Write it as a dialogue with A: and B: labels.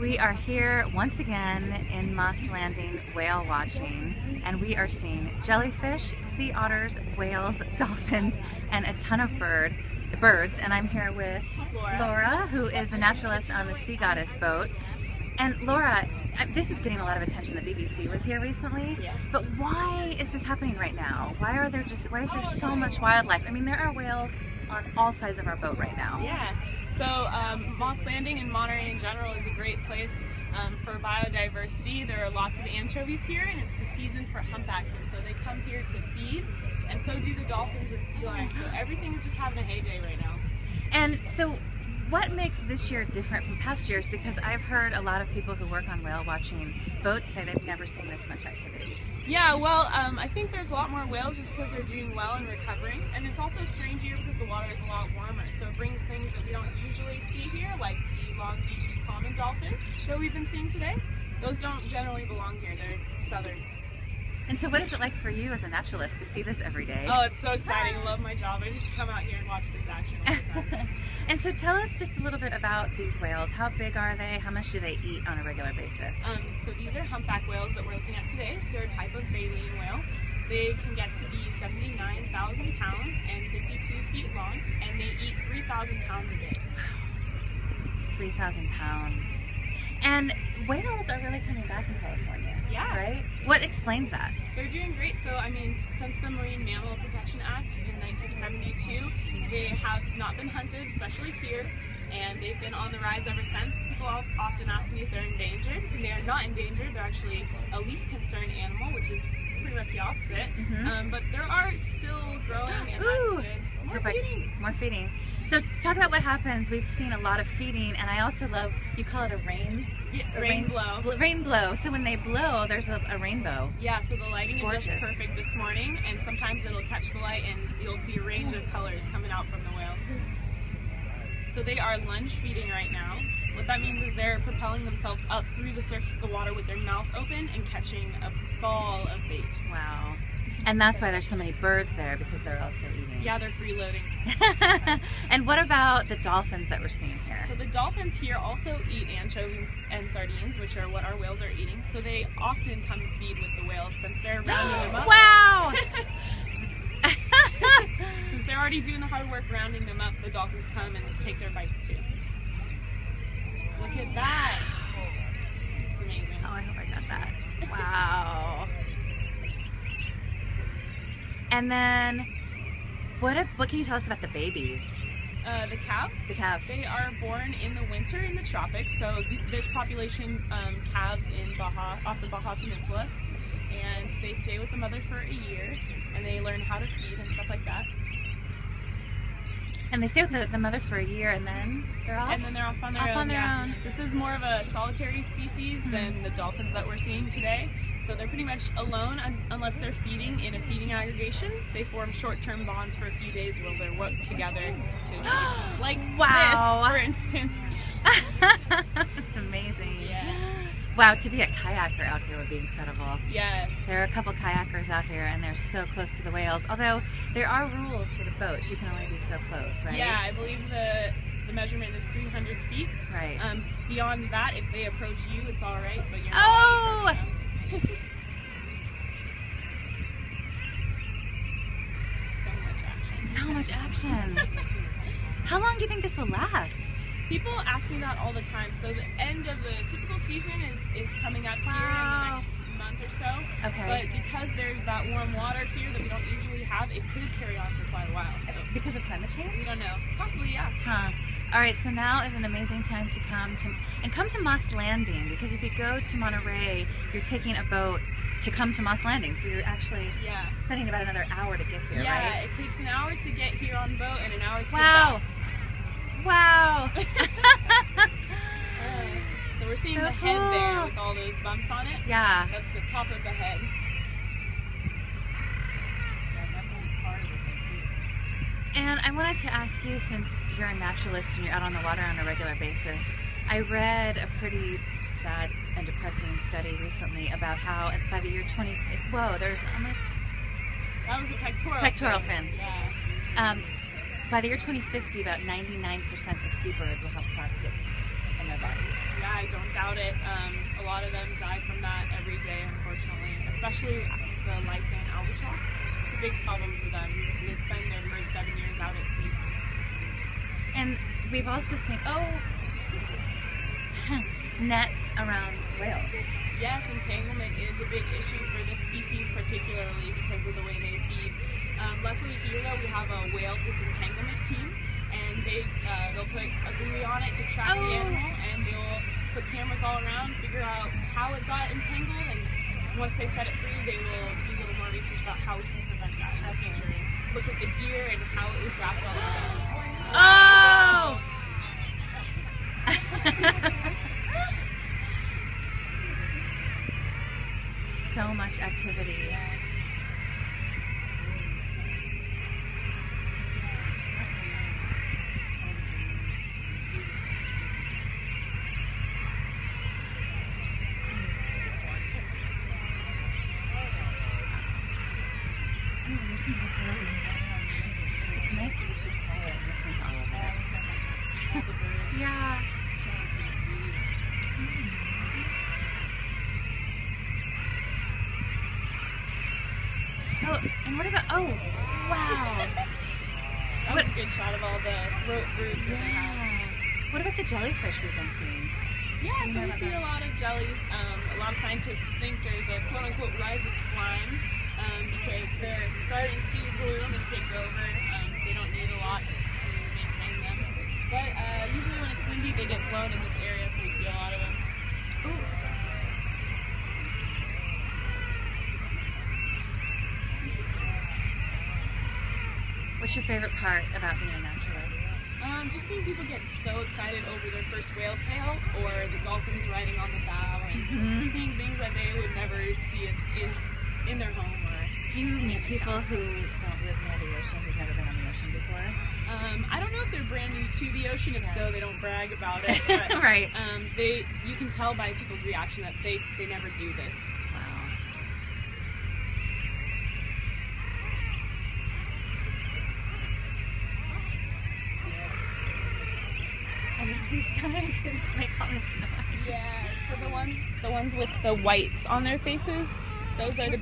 A: We are here once again in Moss Landing whale watching, and we are seeing jellyfish, sea otters, whales, dolphins, and a ton of birds. And I'm here with Laura, who is the naturalist on the Sea Goddess boat. And Laura, this is getting a lot of attention. The BBC was here recently, but why is this happening right now? Why is there so much wildlife? I mean, there are whales on all sides of our boat right now.
B: Yeah. So Moss Landing and Monterey in general is a great place for biodiversity. There are lots of anchovies here, and it's the season for humpbacks, and so they come here to feed, and so do the dolphins and sea lions. So everything is just having a heyday right now.
A: And so what makes this year different from past years? Because I've heard a lot of people who work on whale watching boats say they've never seen this much activity.
B: Yeah, well, I think there's a lot more whales just because they're doing well and recovering, and it's also a strange year because the water is a lot warmer, so it brings things that we don't usually see here, like the long-beaked common dolphin that we've been seeing today. Those don't generally belong here, they're southern.
A: And so what is it like for you as a naturalist to see this every day?
B: Oh, it's so exciting. I love my job. I just come out here and watch this action all the time.
A: And so tell us just a little bit about these whales. How big are they? How much do they eat on a regular basis?
B: So these are humpback whales that we're looking at today. They're a type of baleen whale. They can get to be 79,000 pounds and 52 feet long, and they eat 3,000 pounds a day.
A: 3,000 pounds. And whales are really coming back in California.
B: Yeah.
A: Right? What explains that?
B: They're doing great. So, I mean, since the Marine Mammal Protection Act in 1972, they have not been hunted, especially here, and they've been on the rise ever since. People often ask me if they're endangered, and they are not endangered. They're actually a least concerned animal, which is pretty much the opposite. But there are still growing, and that's good.
A: More feeding. So talk about what happens. We've seen a lot of feeding, and I also love, you call it a rain?
B: Yeah, rain blow.
A: Rain blow. So when they blow, there's a rainbow.
B: Yeah, so the lighting is just perfect this morning, and sometimes it'll catch the light and you'll see a range of colors coming out from the whales. So they are lunge feeding right now. What that means is they're propelling themselves up through the surface of the water with their mouth open and catching a ball of bait.
A: Wow. And that's why there's so many birds there, because they're also eating.
B: Yeah, they're freeloading.
A: And what about the dolphins that we're seeing here?
B: So the dolphins here also eat anchovies and sardines, which are what our whales are eating. So they often come and feed with the whales since they're rounding them up.
A: Wow!
B: Since they're already doing the hard work rounding them up, the dolphins come and take their bites too. Look at that. It's amazing.
A: Oh, I hope I got that. Wow. And then, what can you tell us about the babies?
B: The calves?
A: The calves.
B: They are born in the winter in the tropics, so this population calves in off the Baja Peninsula, and they stay with the mother for a year, and they learn how to feed and stuff like that.
A: And they stay with the mother for a year, and then they're off?
B: And then they're off on their own. This is more of a solitary species than the dolphins that we're seeing today. So they're pretty much alone unless they're feeding in a feeding aggregation. They form short-term bonds for a few days where they're worked together to feed. Like this, for instance.
A: That's amazing.
B: Yeah.
A: Wow, to be a kayaker out here would be incredible.
B: Yes.
A: There are a couple kayakers out here, and they're so close to the whales. Although there are rules for the boats, you can only be so close, right?
B: Yeah, I believe the measurement is 300 feet.
A: Right.
B: Beyond that, if they approach you, it's all right, but you're not allowed to approach them. So much action.
A: So much action. How long do you think this will last?
B: People ask me that all the time. So the end of the typical season is coming up here in the next month or so.
A: Okay.
B: But because there's that warm water here that we don't usually have, it could carry on for quite a while. So
A: because of climate change?
B: We don't know. Possibly, yeah.
A: Huh. All right, so now is an amazing time to come to Moss Landing, because if you go to Monterey, you're taking a boat to come to Moss Landing, so you're actually spending about another hour to get here, right?
B: Yeah, it takes an hour to get here on boat and an hour to get
A: back. Wow!
B: So we're seeing the head there with all those bumps on it.
A: Yeah.
B: That's the top of the head.
A: And I wanted to ask you, since you're a naturalist and you're out on the water on a regular basis, I read a pretty sad and depressing study recently about how by the year 2050, there's almost...
B: That was a
A: pectoral fin.
B: Yeah.
A: By the year 2050, about 99% of seabirds will have plastics in their bodies.
B: Yeah, I don't doubt lot of them die from that every day, unfortunately, especially the Lysan albatross. It's a big problem for them because they spend their first 7 years out at sea.
A: And we've also seen, nets around whales.
B: Yes, entanglement is a big issue for this species particularly because of the way they feed. Luckily here though we have a whale disentanglement team, and they'll put a buoy on it to track the animal, and they'll put cameras all around, figure out how it got entangled, and once they set it free they will do a little more research about how we can prevent that in the future and look at the gear and how it was wrapped all around.
A: So much activity. It's nice to just be quiet and listen to all of that. Yeah. Oh, and what about, wow.
B: That was a good shot of all the throat grooves that they have.
A: What about the jellyfish we've been seeing?
B: Yeah, so we see a lot of jellies. A lot of scientists think there's a quote-unquote rise of slime because they're starting to bloom and take over. They don't need a lot to maintain them. But usually when it's windy, they get blown in this area, so we see a lot of them.
A: Ooh. What's your favorite part about being a naturalist?
B: Just seeing people get so excited over their first whale tail or the dolphins riding on the bow and seeing things that they would never see in their home.
A: Do you meet people who don't live near the ocean, who've never been on the ocean before?
B: I don't know if they're brand new to the ocean. If so, they don't brag about it. But,
A: right.
B: You can tell by people's reaction that they never do this.
A: Wow. I love these guys. They just make all this noise.
B: Yeah. So the ones with the whites on their faces, those are the